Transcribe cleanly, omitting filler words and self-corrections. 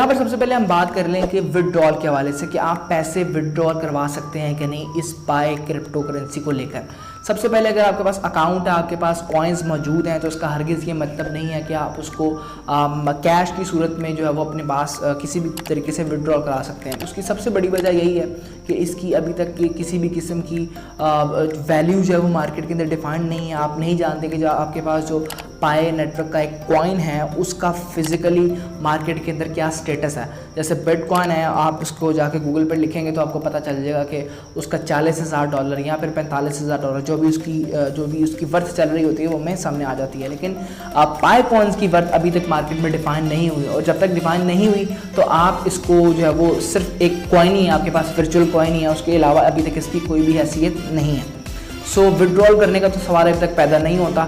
यहाँ पर सबसे पहले हम बात कर लें कि विड्रॉल के हवाले से कि आप पैसे विड्रॉल करवा सकते हैं कि नहीं इस बाय क्रिप्टो करेंसी को लेकर। सबसे पहले अगर आपके पास अकाउंट है, आपके पास कॉइन्स मौजूद हैं, तो उसका हरगिज़ ये मतलब नहीं है कि आप उसको कैश की सूरत में जो है वो अपने पास किसी भी तरीके से विड्रॉल करा सकते हैं। उसकी सबसे बड़ी वजह यही है कि इसकी अभी तक की किसी भी किस्म की वैल्यू जो है वो मार्केट के अंदर डिफाइंड नहीं है। आप नहीं जानते कि जो आपके पास जो पाए नेटवर्क का एक कॉइन है उसका फिजिकली मार्केट के अंदर क्या स्टेटस है। जैसे बिटकॉइन है, आप उसको जाके गूगल पर लिखेंगे तो आपको पता चल जाएगा कि उसका $40,000 या फिर $45,000 जो भी उसकी वर्थ चल रही होती है वो हमें सामने आ जाती है। लेकिन पाए कॉइन्स की वर्थ अभी तक मार्केट में डिफाइन नहीं हुई, और जब तक डिफाइन नहीं हुई तो आप इसको जो है वो सिर्फ एक कॉइन ही है, आपके पास वर्चुअल कॉइन ही है, उसके अलावा अभी तक इसकी कोई भी हैसियत नहीं है। सो विड्रॉल करने का तो सवाल अभी तक पैदा नहीं होता।